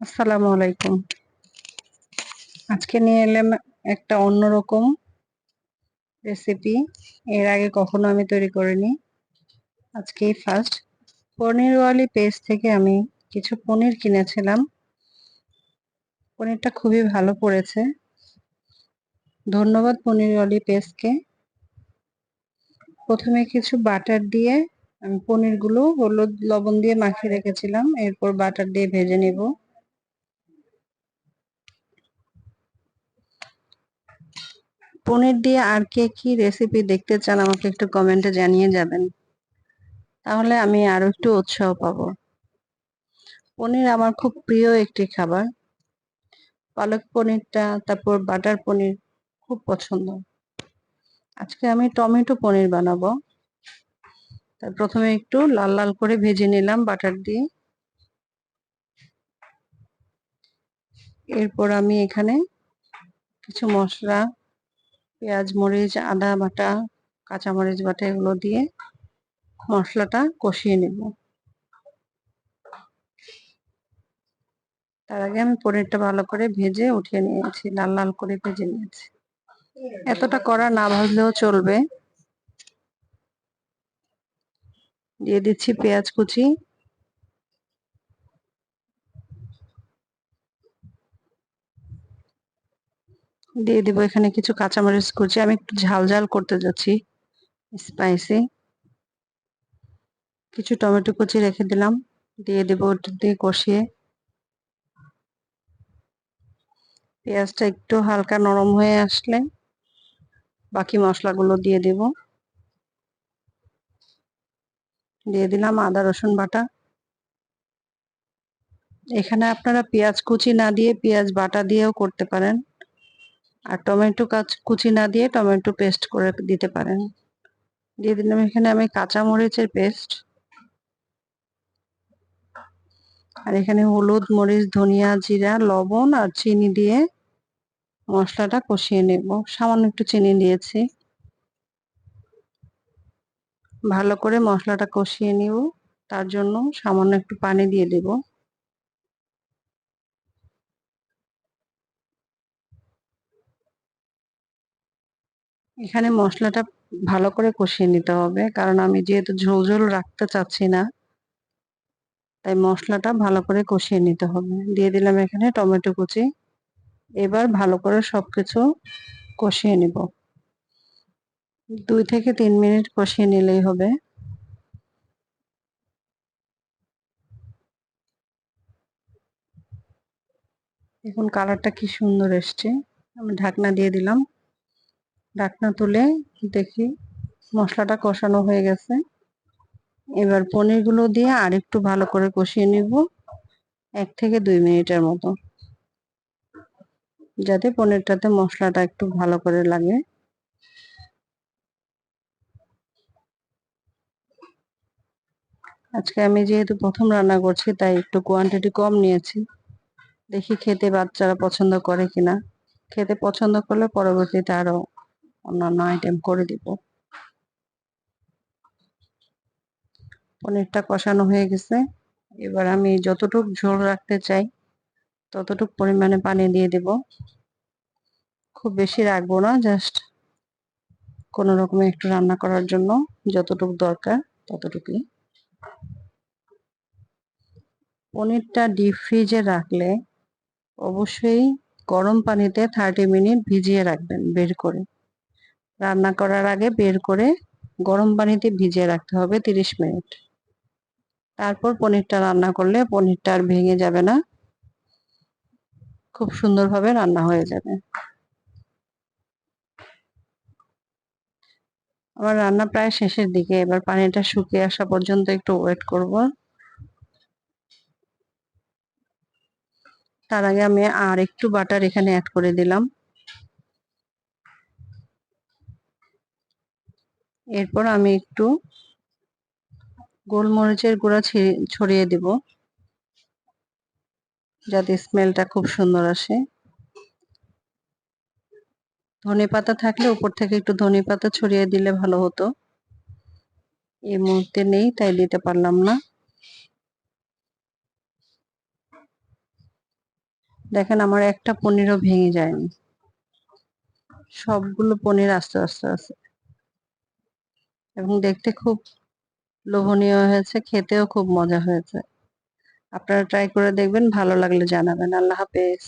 আসসালামু আলাইকুম। আজকে নিয়ে এলাম একটা অন্যরকম রেসিপি। এর আগে কখনো আমি তৈরি করিনি। আজকেই ফার্স্ট। পনিরওয়ালি পেজ থেকে আমি কিছু পনির কিনেছিলাম। পনিরটা খুবই ভালো পড়েছে। ধন্যবাদ পনিরওয়ালি পেজকে। প্রথমে কিছু বাটার দিয়ে আমি পনিরগুলো হলুদ লবণ দিয়ে মাখিয়ে রেখেছিলাম। এরপর বাটার দিয়ে ভেজে নেব। পনির দিয়ে আর কে কি রেসিপি দেখতে চান আমাকে একটু কমেন্টে জানিয়ে যাবেন। তাহলে আমি আরো একটু উৎসাহ পাবো। পনির আমার খুব প্রিয় একটি খাবার। পালক পনিরটা, তারপর বাটার পনির খুব পছন্দ। আজকে আমি টমেটো পনির বানাবো। তার প্রথমে একটু লাল লাল করে ভেজে নিলাম বাটার দিয়ে। এরপর আমি এখানে কিছু মশলা, পেঁয়াজ, মরিচ, আদা বাটা, কাঁচামরিচ বাটা এগুলো দিয়ে মশলাটা কষিয়ে নেব। তার আগে আমি পনিরটা ভালো করে ভেজে উঠিয়ে নিয়েছি, লাল লাল করে ভেজে নিয়েছি। এতটা কড়া না ভাজলেও চলবে। দিয়ে দিচ্ছি পেঁয়াজ কুচি, দিয়ে দিব এখানে কিছু কাঁচামরিচ কুচি। আমি একটু ঝাল ঝাল করতে যাচ্ছি, স্পাইসি। কিছু টমেটো কুচি রেখে দিলাম, দিয়ে দিব। ওটা দিয়ে কষিয়ে পেঁয়াজটা একটু হালকা নরম হয়ে আসলে বাকি মশলাগুলো দিয়ে দিব। দিয়ে দিলাম আদা রসুন বাটা। এখানে আপনারা পেঁয়াজ কুচি না দিয়ে পেঁয়াজ বাটা দিয়েও করতে পারেন, আর টমেটো কুচি না দিয়ে টমেটো পেস্ট করে দিতে পারেন। দিয়ে দিলাম এখানে আমি কাঁচামরিচের পেস্ট, আর এখানে হলুদ, মরিচ, ধনিয়া, জিরা, লবণ আর চিনি দিয়ে মশলাটা কষিয়ে নেব। সামান্য একটু চিনি দিয়েছি। ভালো করে মশলাটা কষিয়ে নিব, তার জন্য সামান্য একটু পানি দিয়ে দেব। এখানে মশলাটা ভালো করে কষিয়ে নিতে হবে, কারণ আমি যেহেতু ঝোল ঝোল রাখতে চাচ্ছি না, তাই মশলাটা ভালো করে কষিয়ে নিতে হবে। দিয়ে দিলাম এখানে টমেটো কুচি। এবার ভালো করে সবকিছু কষিয়ে নিব। 2 থেকে 3 মিনিট কষিয়ে নিলেই হবে। এখন কালারটা কি সুন্দর এসছে। আমি ঢাকনা দিয়ে দিলাম। ঢাকনা তুলে দেখি মশলাটা কষানো হয়ে গেছে। এবার পনিরগুলো দিয়ে আরেকটু ভালো করে কষিয়ে নিব, 1 থেকে 2 মিনিটের মতো, যাতে পনিরটাতে মশলাটা একটু ভালো করে লাগে। আজকে আমি যেহেতু প্রথম রান্না করছি, তাই একটু কোয়ান্টিটি কম নিয়েছি। দেখি খেতে বাচ্চারা পছন্দ করে কিনা। খেতে পছন্দ করলে পরবর্তীতে আরো অন্যান্য আইটেম করে দিব। পনিরটা কষানো হয়ে গেছে। এবার আমি যতটুক ঝোল রাখতে চাই ততটুক পরিমাণে পানি দিয়ে দেব। খুব বেশি রাখবো না, জাস্ট কোনো রকমে একটু রান্না করার জন্য যতটুক দরকার ততটুকুই। পনিরটা ডিপ ফ্রিজে রাখলে অবশ্যই গরম পানিতে 30 মিনিট ভিজিয়ে রাখবেন, বের করে। রান্না করার আগে বের করে গরম পানিতে ভিজিয়ে রাখতে হবে 30 মিনিট। তারপর পনিরটা রান্না করলে পনিরটা আর ভেঙে যাবে না, খুব সুন্দরভাবে রান্না হয়ে যাবে। আমার রান্না প্রায় শেষের দিকে। এবার পানিটা শুকিয়ে আসা পর্যন্ত একটু ওয়েট করব। তার আগে আমি আর একটু বাটার এখানে অ্যাড করে দিলাম। এরপর আমি একটু গোলমরিচের গুঁড়া ছড়িয়ে দিব, যাতে স্মেলটা খুব সুন্দর আসে। ধনেপাতা থাকলে উপর থেকে একটু ধনেপাতা ছড়িয়ে দিলে ভালো হতো। এই মুহূর্তে নেই, তাই দিতে পারলাম না। দেখেন আমার একটা পনিরও ভেঙে যায়নি, সবগুলো পনির আস্তে আস্তে আছে এবং দেখতে খুব লোভনীয় হয়েছে, খেতেও খুব মজা হয়েছে। আপনারা ট্রাই করে দেখবেন, ভালো লাগলে জানাবেন। আল্লাহ হাফেজ।